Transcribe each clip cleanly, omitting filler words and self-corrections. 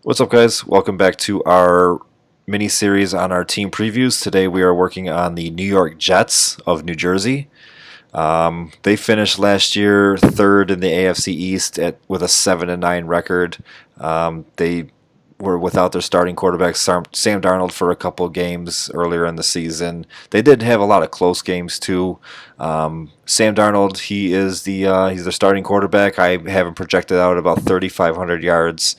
What's up, guys? Welcome back to our mini series on our team previews. Today we are working on the New York Jets of New Jersey. They finished last year third in the AFC East with a 7-9 record. They were without their starting quarterback Sam Darnold for a couple games earlier in the season. They did have a lot of close games too. Sam Darnold, he's their starting quarterback. I have him projected out about 3,500 yards.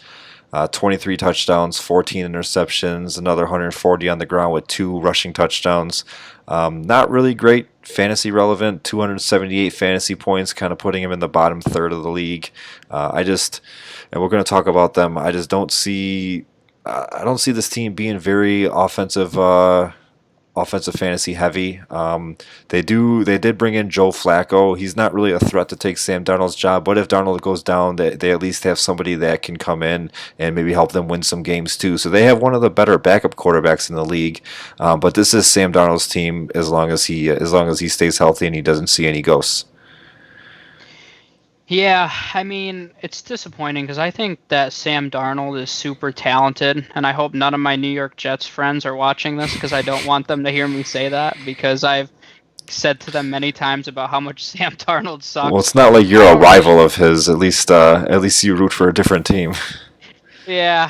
23 touchdowns, 14 interceptions, another 140 on the ground with 2 rushing touchdowns. Not really great fantasy relevant, 278 fantasy points, kind of putting him in the bottom third of the league. And we're going to talk about them. I don't see this team being very offensive fantasy heavy. They did bring in Joe Flacco. He's not really a threat to take Sam Darnold's job, but if Darnold goes down, they at least have somebody that can come in and maybe help them win some games too. So they have one of the better backup quarterbacks in the league. But this is Sam Darnold's team as long as he stays healthy and he doesn't see any ghosts. Yeah, I mean, it's disappointing because I think that Sam Darnold is super talented, and I hope none of my New York Jets friends are watching this because I don't want them to hear me say that because I've said to them many times about how much Sam Darnold sucks. Well, it's not like you're a rival of his. At least you root for a different team. Yeah,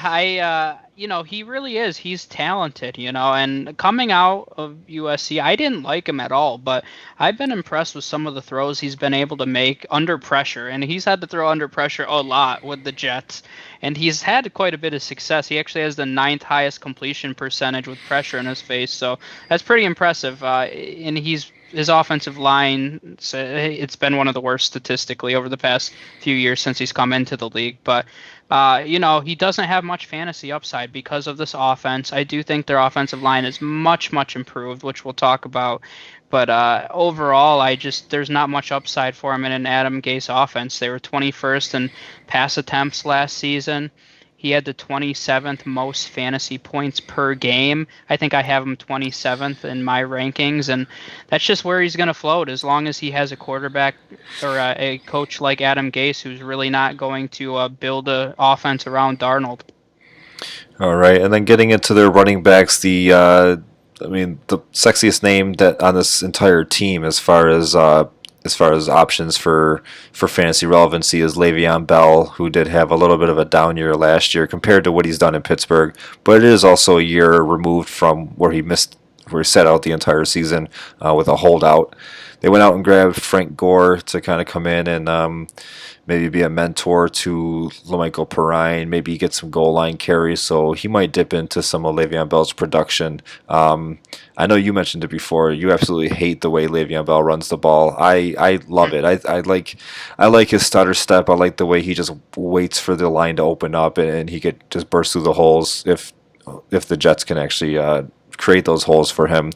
he really is. He's talented, and coming out of USC, I didn't like him at all, but I've been impressed with some of the throws he's been able to make under pressure, and he's had to throw under pressure a lot with the Jets, and he's had quite a bit of success. He actually has the 9th highest completion percentage with pressure in his face, so that's pretty impressive, and his offensive line, it's been one of the worst statistically over the past few years since he's come into the league. But, he doesn't have much fantasy upside because of this offense. I do think their offensive line is much, much improved, which we'll talk about. But overall, there's not much upside for him in an Adam Gase offense. They were 21st in pass attempts last season. He had the 27th most fantasy points per game. I think I have him 27th in my rankings, and that's just where he's going to float as long as he has a quarterback or a coach like Adam Gase who's really not going to build an offense around Darnold. All right, and then getting into their running backs, the sexiest name that on this entire team as far as options for fantasy relevancy is Le'Veon Bell, who did have a little bit of a down year last year compared to what he's done in Pittsburgh, but it is also a year removed from where he sat out the entire season with a holdout. They went out and grabbed Frank Gore to kind of come in and maybe be a mentor to Lamichael Perine, maybe get some goal line carries, so he might dip into some of Le'Veon Bell's production. I know you mentioned it before. You absolutely hate the way Le'Veon Bell runs the ball. I love it. I like his stutter step. I like the way he just waits for the line to open up and he could just burst through the holes if the Jets can actually create those holes for him.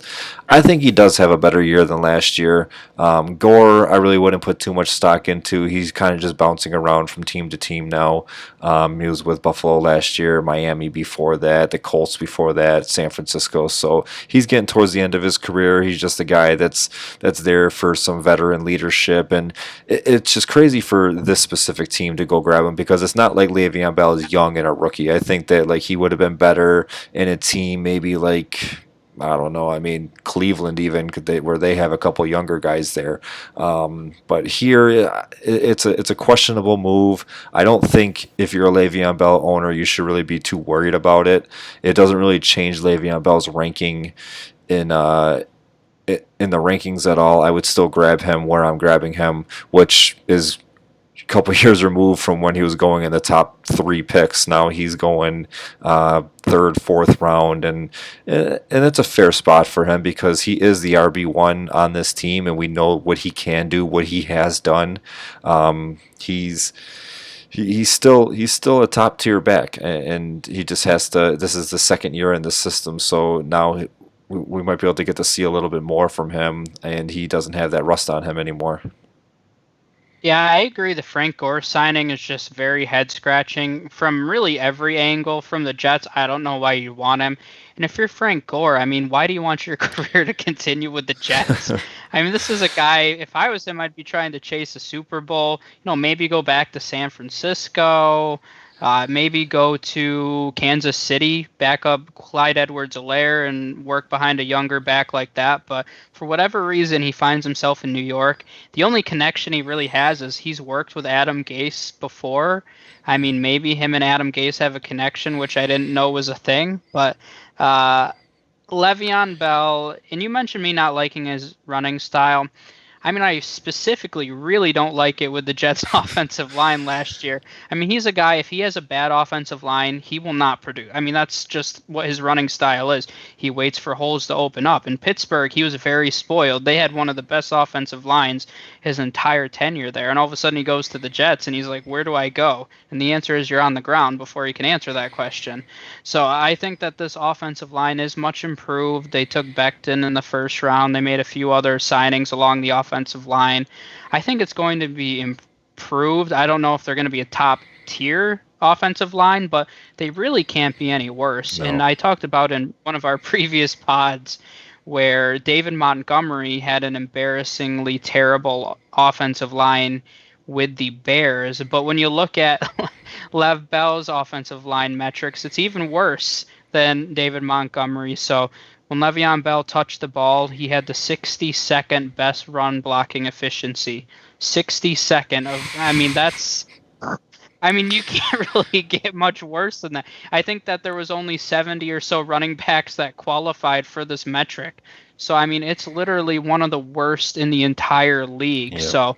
I think he does have a better year than last year. Gore, I really wouldn't put too much stock into. He's kind of just bouncing around from team to team now. He was with Buffalo last year, Miami before that, the Colts before that, San Francisco. So he's getting towards the end of his career. He's just a guy that's there for some veteran leadership, and it's just crazy for this specific team to go grab him because it's not like Le'Veon Bell is young and a rookie. I think that he would have been better in a team maybe I don't know. I mean, Cleveland even where they have a couple younger guys there. But here, it's a questionable move. I don't think if you're a Le'Veon Bell owner, you should really be too worried about it. It doesn't really change Le'Veon Bell's ranking in the rankings at all. I would still grab him where I'm grabbing him, which is couple years removed from when he was going in the top 3 picks. Now he's going 3rd, 4th round, and it's a fair spot for him because he is the RB1 on this team, and we know what he can do, what he has done. He's still a top tier back, and he just has to. This is the 2nd year in the system, so now we might be able to get to see a little bit more from him, and he doesn't have that rust on him anymore. Yeah, I agree. The Frank Gore signing is just very head scratching from really every angle from the Jets. I don't know why you want him. And if you're Frank Gore, I mean, why do you want your career to continue with the Jets? I mean, this is a guy, if I was him, I'd be trying to chase a Super Bowl, maybe go back to San Francisco. Maybe go to Kansas City, back up Clyde Edwards-Helaire, and work behind a younger back like that. But for whatever reason, he finds himself in New York. The only connection he really has is he's worked with Adam Gase before. I mean, maybe him and Adam Gase have a connection, which I didn't know was a thing. But uh, Le'Veon Bell, and you mentioned me not liking his running style. I mean, I specifically really don't like it with the Jets' offensive line last year. I mean, he's a guy, if he has a bad offensive line, he will not produce. I mean, that's just what his running style is. He waits for holes to open up. In Pittsburgh, he was very spoiled. They had one of the best offensive lines his entire tenure there. And all of a sudden, he goes to the Jets, and he's like, where do I go? And the answer is you're on the ground before he can answer that question. So I think that this offensive line is much improved. They took Becton in the first round. They made a few other signings along the offensive line. I think it's going to be improved. I don't know if they're going to be a top tier offensive line, but they really can't be any worse. No. And I talked about in one of our previous pods where David Montgomery had an embarrassingly terrible offensive line with the Bears. But when you look at Lev Bell's offensive line metrics, it's even worse than David Montgomery. So when Le'Veon Bell touched the ball, he had the 62nd best run blocking efficiency. 62nd of, I mean, that's, I mean, you can't really get much worse than that. I think that there was only 70 or so running backs that qualified for this metric. So, I mean, it's literally one of the worst in the entire league. Yep. So,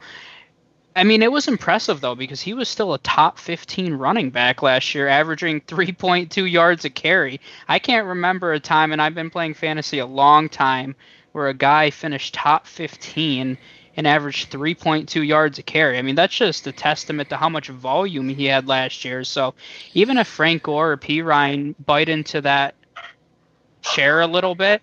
I mean, it was impressive, though, because he was still a top 15 running back last year, averaging 3.2 yards a carry. I can't remember a time, and I've been playing fantasy a long time, where a guy finished top 15 and averaged 3.2 yards a carry. I mean, that's just a testament to how much volume he had last year. So even if Frank Gore or P. Ryan bite into that share a little bit,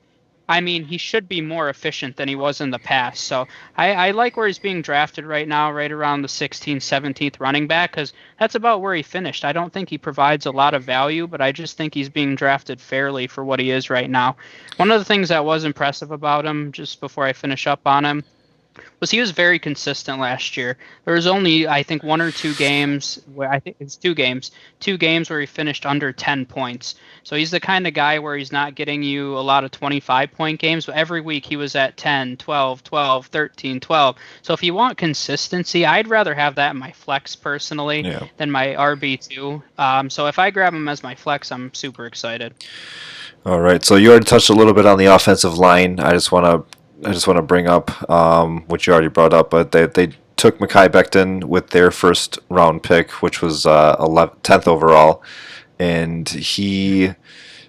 I mean, he should be more efficient than he was in the past. So I like where he's being drafted right now, right around the 16th, 17th running back, because that's about where he finished. I don't think he provides a lot of value, but I just think he's being drafted fairly for what he is right now. One of the things that was impressive about him, just before I finish up on him, was he was very consistent last year. There was only, I think, one or two games where I think it's two games where he finished under 10 points. So he's the kind of guy where he's not getting you a lot of 25-point games, but every week he was at 10, 12, 12, 13, 12. So if you want consistency, I'd rather have that in my flex personally than my RB2. So if I grab him as my flex, I'm super excited. All right. So you already touched a little bit on the offensive line. I just want to bring up what you already brought up, but they took Mekhi Becton with their first round pick, which was 10th overall, and it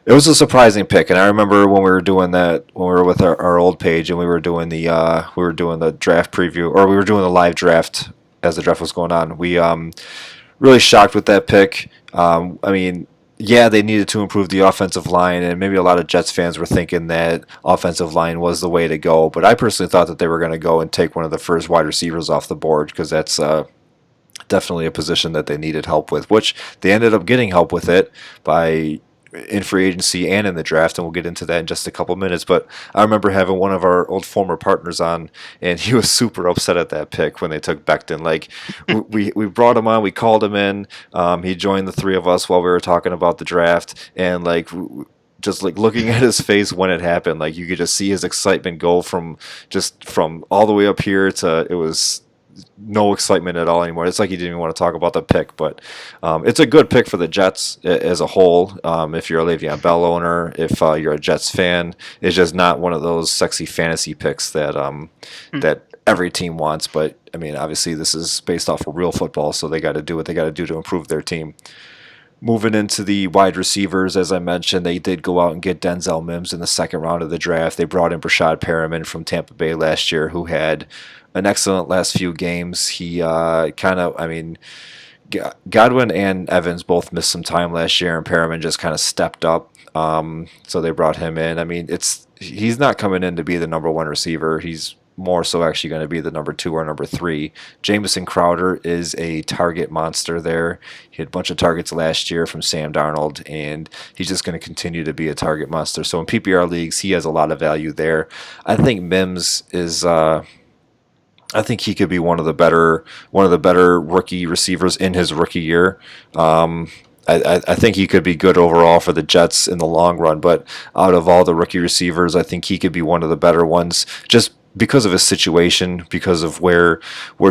was a surprising pick. And I remember when we were doing that, when we were with our old page, and we were doing the draft preview, or we were doing the live draft as the draft was going on. We really shocked with that pick. I mean, yeah, they needed to improve the offensive line, and maybe a lot of Jets fans were thinking that offensive line was the way to go. But I personally thought that they were going to go and take one of the first wide receivers off the board, because that's definitely a position that they needed help with, which they ended up getting help with it by in free agency and in the draft, and we'll get into that in just a couple minutes. But I remember having one of our old former partners on, and he was super upset at that pick when they took Becton. Like, we brought him on, we called him in, he joined the three of us while we were talking about the draft, and like just like looking at his face when it happened, like you could just see his excitement go from all the way up here to it was no excitement at all anymore. It's like he didn't even want to talk about the pick, but it's a good pick for the Jets as a whole. If you're a Le'Veon Bell owner, if you're a Jets fan, it's just not one of those sexy fantasy picks that that every team wants. But I mean, obviously, this is based off of real football, so they got to do what they got to do to improve their team. Moving into the wide receivers, as I mentioned, they did go out and get Denzel Mims in the second round of the draft. They brought in Brashad Perriman from Tampa Bay last year, who had an excellent last few games. He Godwin and Evans both missed some time last year, and Perriman just kind of stepped up. So they brought him in. I mean, he's not coming in to be the number one receiver. He's more so actually going to be the number 2 or number 3. Jamison Crowder is a target monster there. He had a bunch of targets last year from Sam Darnold, and he's just going to continue to be a target monster. So in PPR leagues, he has a lot of value there. I think Mims is I think he could be one of the better rookie receivers in his rookie year. I think he could be good overall for the Jets in the long run, but out of all the rookie receivers, I think he could be one of the better ones just because of his situation, because of where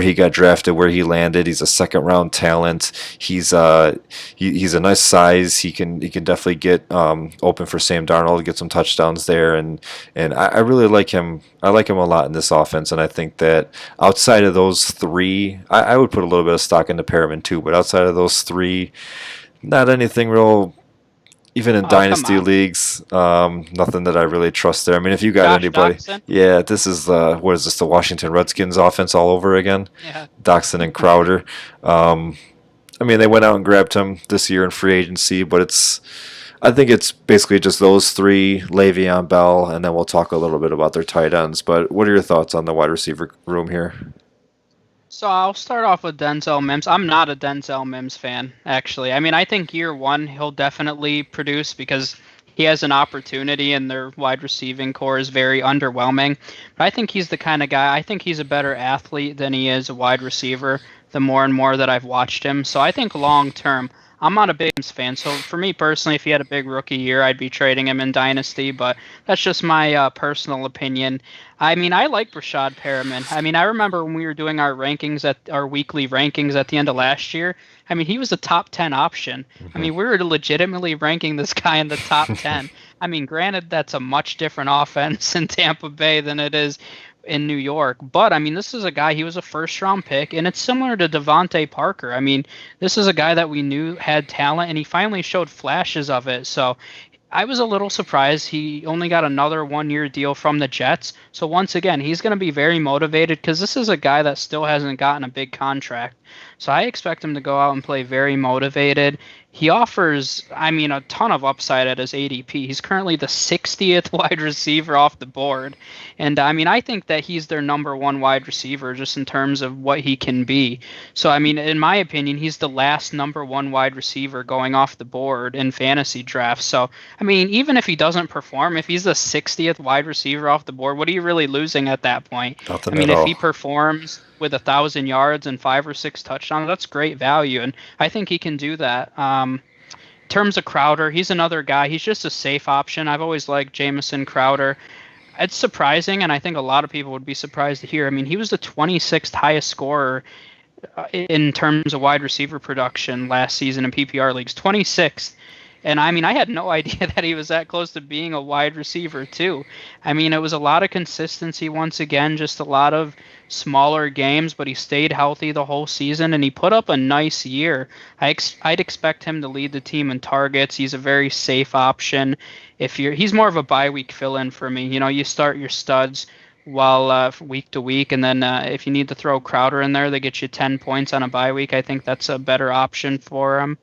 he got drafted, where he landed. He's a second round talent. He's a nice size. He can definitely get open for Sam Darnold, get some touchdowns there, and I really like him. I like him a lot in this offense, and I think that outside of those three, I would put a little bit of stock into Perriman too. But outside of those three, not anything real. Even in Oh, come dynasty on. leagues, nothing that I really trust there. I mean, if you got Josh anybody, Doxson? yeah, this is what is this? The Washington Redskins offense all over again. Yeah. Doxson and Crowder. Um, I mean, they went out and grabbed him this year in free agency, but I think it's basically just those three, Le'Veon Bell, and then we'll talk a little bit about their tight ends. But what are your thoughts on the wide receiver room here? So I'll start off with Denzel Mims. I'm not a Denzel Mims fan, actually. I mean, I think year one he'll definitely produce because he has an opportunity and their wide receiving core is very underwhelming. But I think he's the kind of guy, I think he's a better athlete than he is a wide receiver the more and more that I've watched him. So I think long term, I'm not a big Mims fan. So for me personally, if he had a big rookie year, I'd be trading him in Dynasty. But that's just my personal opinion. I mean, I like Rashad Perriman. I mean, I remember when we were doing our weekly rankings at the end of last year. I mean, he was a top 10 option. I Hmm. mean, we were legitimately ranking this guy in the top 10. I mean, granted, that's a much different offense in Tampa Bay than it is in New York. But I mean, this is a guy, he was a first round pick, and it's similar to Devontae Parker. I mean, this is a guy that we knew had talent, and he finally showed flashes of it. So I was a little surprised he only got another 1 year deal from the Jets. So once again, he's going to be very motivated because this is a guy that still hasn't gotten a big contract. So I expect him to go out and play very motivated. He offers, I mean, a ton of upside at his ADP. He's currently the 60th wide receiver off the board. And I mean, I think that he's their number one wide receiver just in terms of what he can be. So, I mean, in my opinion, he's the last number one wide receiver going off the board in fantasy drafts. So, I mean, even if he doesn't perform, if he's the 60th wide receiver off the board, what are you really losing at that point? I Nothing at mean, if all. he performs with 1,000 yards and 5 or 6 touchdowns, that's great value, and I think he can do that. In terms of Crowder, he's another guy. He's just a safe option. I've always liked Jamison Crowder. It's surprising, and I think a lot of people would be surprised to hear. I mean, he was the 26th highest scorer in terms of wide receiver production last season in PPR leagues, 26th. And I mean, I had no idea that he was that close to being a wide receiver, too. I mean, it was a lot of consistency once again, just a lot of smaller games, but he stayed healthy the whole season and he put up a nice year. I'd expect him to lead the team in targets. He's a very safe option. He's more of a bye week fill in for me. You know, you start your studs while week to week, and then if you need to throw Crowder in there, they get you 10 points on a bye week. I think that's a better option for him.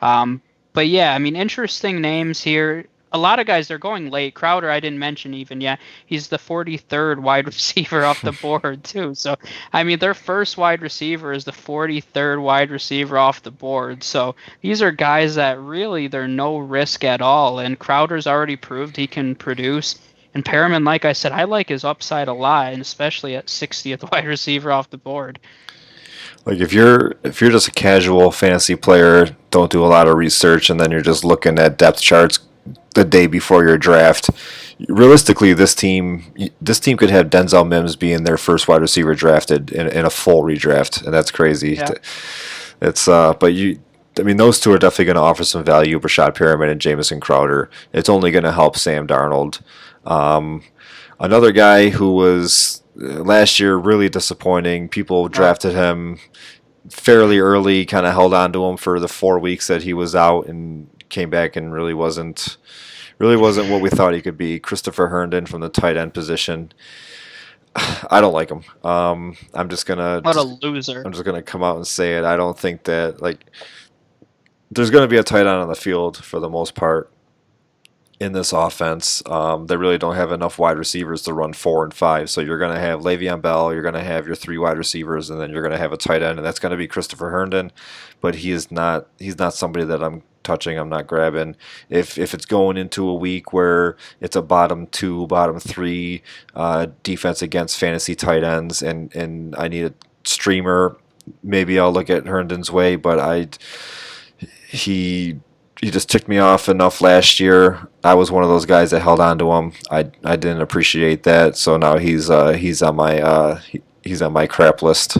Um, but yeah, I mean, interesting names here. A lot of guys, they're going late. Crowder, I didn't mention even yet. He's the 43rd wide receiver off the board, too. So, I mean, their first wide receiver is the 43rd wide receiver off the board. So, these are guys that really, they're no risk at all. And Crowder's already proved he can produce. And Perriman, like I said, I like his upside a lot, and especially at 60th wide receiver off the board. Like if you're just a casual fantasy player, don't do a lot of research, and then you're just looking at depth charts the day before your draft. Realistically, this team could have Denzel Mims being their first wide receiver drafted in a full redraft, and that's crazy. Yeah. It's but I mean, those two are definitely going to offer some value. Rashad Perriman and Jamison Crowder. It's only going to help Sam Darnold. Um, Another guy who was last year really disappointing. People Oh, drafted him fairly early, kind of held on to him for the 4 weeks that he was out, and came back and really wasn't what we thought he could be. Christopher Herndon from the tight end position. I don't like him. I'm just gonna what a just, loser. I'm just gonna come out and say it. I don't think that there's gonna be a tight end on the field for the most part in this offense. They really don't have enough wide receivers to run 4 and 5. So you're going to have Le'Veon Bell, you're going to have your three wide receivers, and then you're going to have a tight end, and that's going to be Christopher Herndon. But he's not somebody that I'm touching. I'm not grabbing. If it's going into a week where it's a bottom two, bottom three defense against fantasy tight ends, and I need a streamer, maybe I'll look at Herndon's way. But he he just ticked me off enough last year. I was one of those guys that held on to him. I didn't appreciate that, so now he's on my crap list.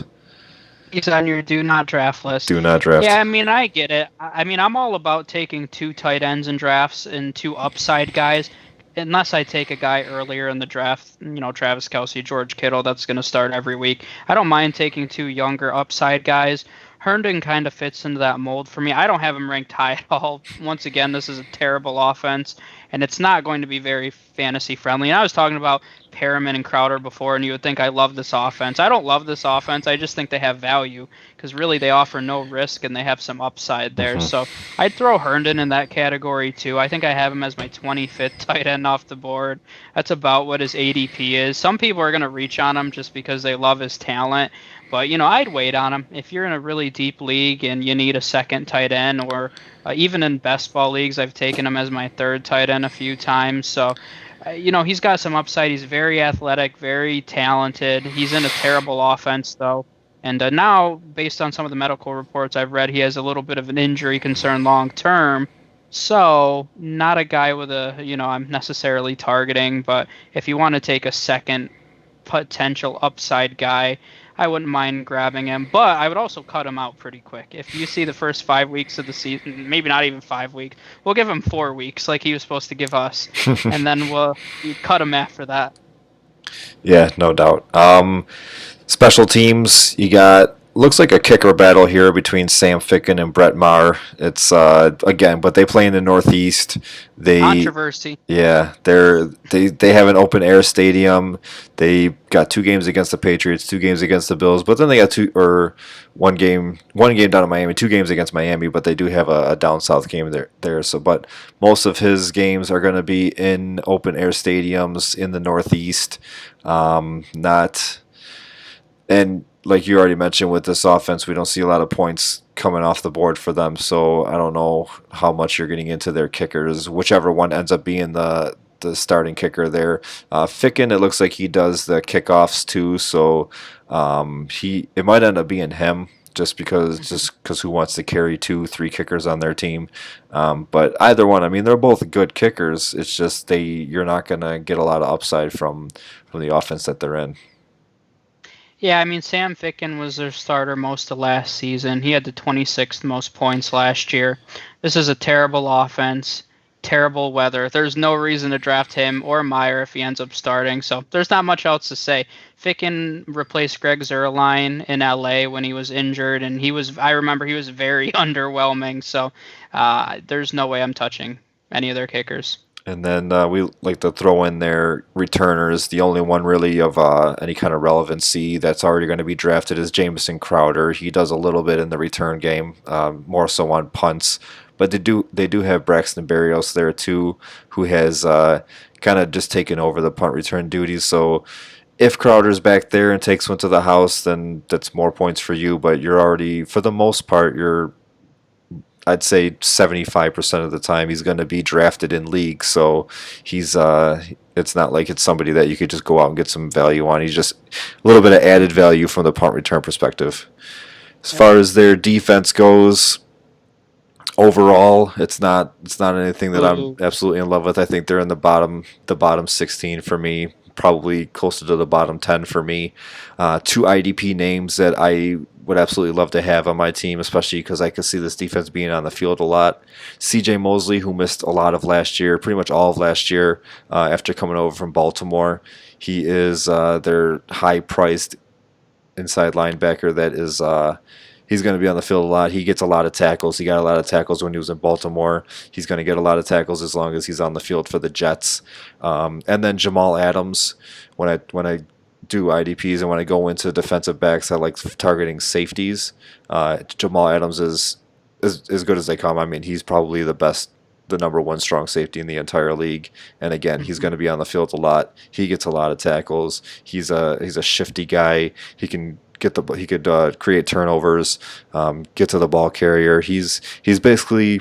He's on your do not draft list. Do not draft. Yeah, I mean, I get it. I mean, I'm all about taking 2 tight ends in drafts and 2 upside guys, unless I take a guy earlier in the draft, Travis Kelce, George Kittle, that's going to start every week. I don't mind taking 2 younger upside guys. Herndon kind of fits into that mold for me. I don't have him ranked high at all. Once again, this is a terrible offense, and it's not going to be very fantasy friendly. And I was talking about Perriman and Crowder before, and you would think I love this offense. I don't love this offense. I just think they have value because really they offer no risk and they have some upside there. Mm-hmm. So I'd throw Herndon in that category too. I think I have him as my 25th tight end off the board. That's about what his ADP is. Some people are going to reach on him just because they love his talent. But, I'd wait on him. If you're in a really deep league and you need a second tight end, or even in best ball leagues, I've taken him as my 3rd tight end a few times. So, he's got some upside. He's very athletic, very talented. He's in a terrible offense, though. And now, based on some of the medical reports I've read, he has a little bit of an injury concern long term. So, not a guy with I'm necessarily targeting. But if you want to take a second potential upside guy, I wouldn't mind grabbing him, but I would also cut him out pretty quick. If you see the first 5 weeks of the season, maybe not even 5 weeks, we'll give him 4 weeks like he was supposed to give us, and then we'll cut him after that. Yeah, no doubt. Special teams, you got looks like a kicker battle here between Sam Ficken and Brett Maher. It's again, but they play in the Northeast. Controversy. Yeah, they have an open air stadium. They got 2 games against the Patriots, 2 games against the Bills, but then they got one game down in Miami, 2 games against Miami, but they do have a down south game there. So, but most of his games are going to be in open air stadiums in the Northeast. Not and like you already mentioned, with this offense, we don't see a lot of points coming off the board for them. So I don't know how much you're getting into their kickers, whichever one ends up being the starting kicker there. Ficken, it looks like he does the kickoffs too. So it might end up being him just because who wants to carry 2-3 kickers on their team. But either one, I mean, they're both good kickers. It's just you're not gonna get a lot of upside from the offense that they're in. Yeah, I mean, Sam Ficken was their starter most of last season. He had the 26th most points last year. This is a terrible offense, terrible weather. There's no reason to draft him or Meyer if he ends up starting, so there's not much else to say. Ficken replaced Greg Zuerlein in LA when he was injured, and I remember he was very underwhelming, so there's no way I'm touching any of their kickers. And then we like to throw in their returners. The only one really of any kind of relevancy that's already going to be drafted is Jamison Crowder. He does a little bit in the return game, more so on punts. But they do have Braxton Berrios there too, who has kind of just taken over the punt return duties. So if Crowder's back there and takes one to the house, then that's more points for you. But you're already, for the most part, I'd say 75% of the time he's going to be drafted in league, so it's not like it's somebody that you could just go out and get some value on. He's just a little bit of added value from the punt return perspective. As far as their defense goes, overall, it's not anything that I'm absolutely in love with. I think they're in the bottom 16 for me, probably closer to the bottom 10 for me. 2 IDP names that I would absolutely love to have on my team, especially because I could see this defense being on the field a lot. CJ Mosley, who missed a lot of last year, pretty much all of last year after coming over from Baltimore. He is their high-priced inside linebacker that is he's going to be on the field a lot. He gets a lot of tackles. He got a lot of tackles when he was in Baltimore. He's going to get a lot of tackles as long as he's on the field for the Jets. And then Jamal Adams, when I do IDPs and when I go into defensive backs, I like targeting safeties. Jamal Adams is as good as they come. I mean, he's probably the number 1 strong safety in the entire league. And again, he's going to be on the field a lot. He gets a lot of tackles. He's a shifty guy. He could create turnovers, get to the ball carrier. He's basically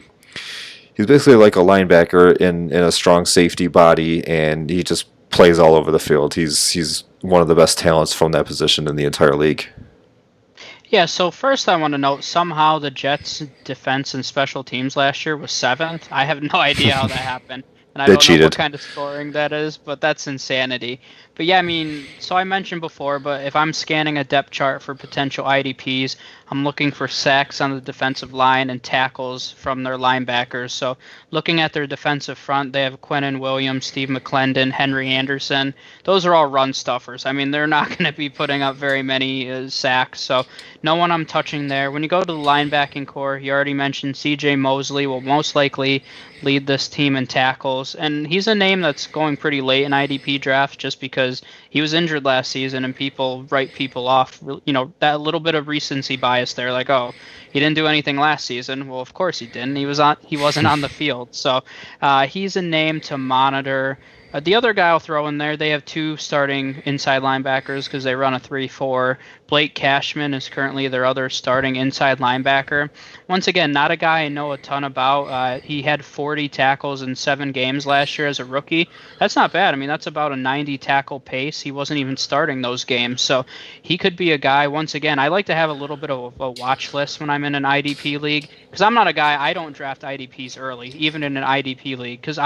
he's basically like a linebacker in a strong safety body, and he just plays all over the field. He's one of the best talents from that position in the entire league. Yeah, so first I want to note somehow the Jets' defense and special teams last year was seventh. I have no idea how that happened. And I They don't know what cheated. kind of scoring that is, but that's insanity. But yeah, I mean, so I mentioned before, but if I'm scanning a depth chart for potential IDPs, I'm looking for sacks on the defensive line and tackles from their linebackers. So looking at their defensive front, they have Quinnen Williams, Steve McClendon, Henry Anderson. Those are all run stuffers. I mean, they're not going to be putting up very many sacks. So no one I'm touching there. When you go to the linebacking core, you already mentioned C.J. Mosley will most likely lead this team in tackles, and he's a name that's going pretty late in IDP drafts just because he was injured last season, and people write people off. You know, that little bit of recency bias there, like, oh, he didn't do anything last season. Well, of course he didn't. He wasn't on the field, so he's a name to monitor. The other guy I'll throw in there, they have two starting inside linebackers because they run a 3-4. Blake Cashman is currently their other starting inside linebacker. Once again, not a guy I know a ton about. He had 40 tackles in 7 games last year as a rookie. That's not bad. I mean, that's about a 90 tackle pace. He wasn't even starting those games. So he could be a guy, once again, I like to have a little bit of a watch list when I'm in an IDP league because I'm not a guy, I don't draft IDPs early, even in an IDP league, because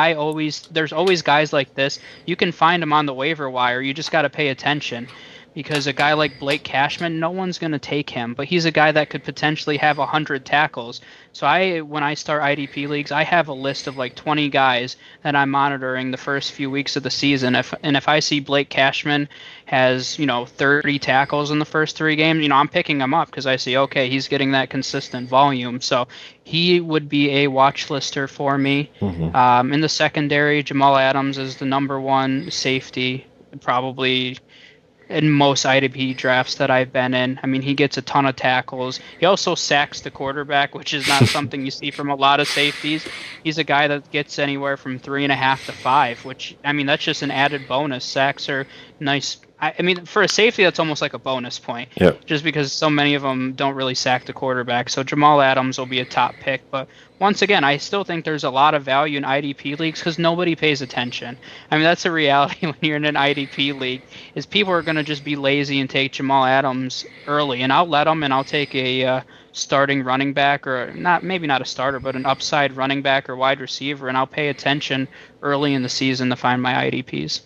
there's always guys like this. You can find them on the waiver wire. You just got to pay attention because a guy like Blake Cashman, no one's going to take him, but he's a guy that could potentially have 100 tackles. So when I start IDP leagues, I have a list of like 20 guys that I'm monitoring the first few weeks of the season. If I see Blake Cashman has, 30 tackles in the first 3 games, I'm picking him up because I see, okay, he's getting that consistent volume. So he would be a watch lister for me. In the secondary, Jamal Adams is the number 1 safety, probably in most IDP drafts that I've been in. I mean, he gets a ton of tackles. He also sacks the quarterback, which is not something you see from a lot of safeties. He's a guy that gets anywhere from 3.5 to 5, which, I mean, that's just an added bonus. Sacks are nice. I mean, for a safety, that's almost like a bonus point, Yep. just because so many of them don't really sack the quarterback. So Jamal Adams will be a top pick. But once again, I still think there's a lot of value in IDP leagues because nobody pays attention. I mean, that's a reality when you're in an IDP league, is people are going to just be lazy and take Jamal Adams early. And I'll let them, and I'll take a starting running back, or maybe not a starter, but an upside running back or wide receiver, and I'll pay attention early in the season to find my IDPs.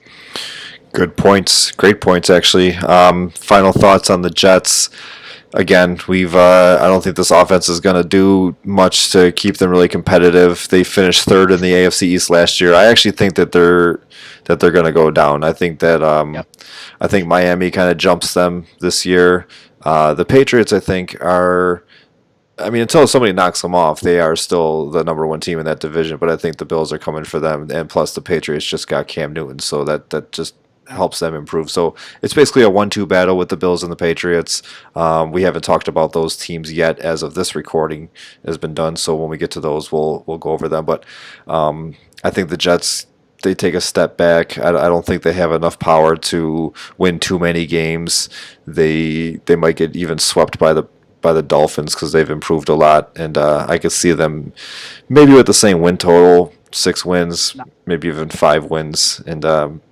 Good points. Great points, actually. Final thoughts on the Jets. Again, I don't think this offense is going to do much to keep them really competitive. They finished 3rd in the AFC East last year. I actually think that they're going to go down. I think that Yep. I think Miami kind of jumps them this year. The Patriots, I think, are. I mean, until somebody knocks them off, they are still the number 1 team in that division. But I think the Bills are coming for them, and plus the Patriots just got Cam Newton, so that just helps them improve. So it's basically a 1-2 battle with the Bills and the Patriots. We haven't talked about those teams yet as of this recording has been done. So when we get to those, we'll go over them. But I think the Jets, they take a step back. I don't think they have enough power to win too many games. They might get even swept by the Dolphins because they've improved a lot, and I could see them maybe with the same win total, 6 wins, maybe even 5 wins, and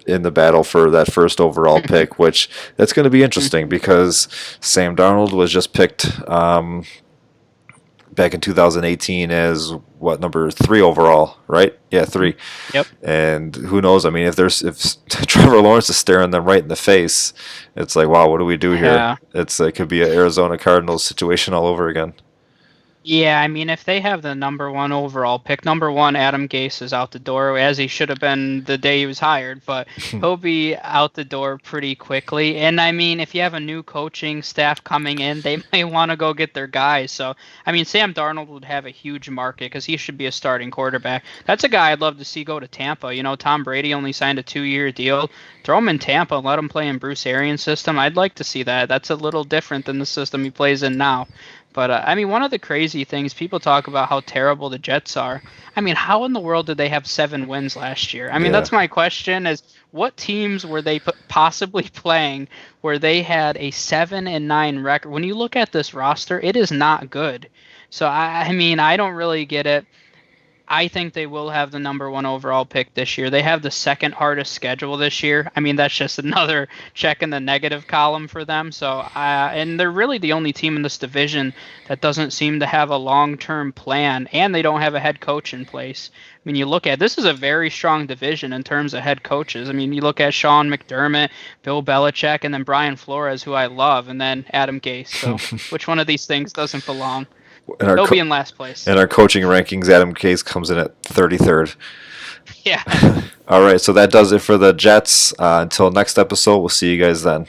in the battle for that first overall pick, which that's going to be interesting because Sam Darnold was just picked back in 2018 as number 3 overall, right? Yeah, 3. Yep. And who knows? I mean, if Trevor Lawrence is staring them right in the face, it's like, wow, what do we do here? Yeah. It could be an Arizona Cardinals situation all over again. Yeah, I mean, if they have the number 1 overall pick, number 1, Adam Gase is out the door, as he should have been the day he was hired, but he'll be out the door pretty quickly. And I mean, if you have a new coaching staff coming in, they may want to go get their guys. So, I mean, Sam Darnold would have a huge market because he should be a starting quarterback. That's a guy I'd love to see go to Tampa. Tom Brady only signed a 2-year deal. Throw him in Tampa and let him play in Bruce Arians' system. I'd like to see that. That's a little different than the system he plays in now. But, I mean, one of the crazy things, people talk about how terrible the Jets are. I mean, how in the world did they have 7 wins last year? I mean, that's my question is, what teams were they possibly playing where they had a 7-9 record? When you look at this roster, it is not good. So, I mean, I don't really get it. I think they will have the number 1 overall pick this year. They have the second hardest schedule this year. I mean, that's just another check in the negative column for them. So, and they're really the only team in this division that doesn't seem to have a long-term plan, and they don't have a head coach in place. I mean, you look at this is a very strong division in terms of head coaches. I mean, you look at Sean McDermott, Bill Belichick, and then Brian Flores, who I love, and then Adam Gase. So, which one of these things doesn't belong? They'll be in last place. In our coaching rankings, Adam Gase comes in at 33rd. Yeah. All right, so that does it for the Jets. Until next episode, we'll see you guys then.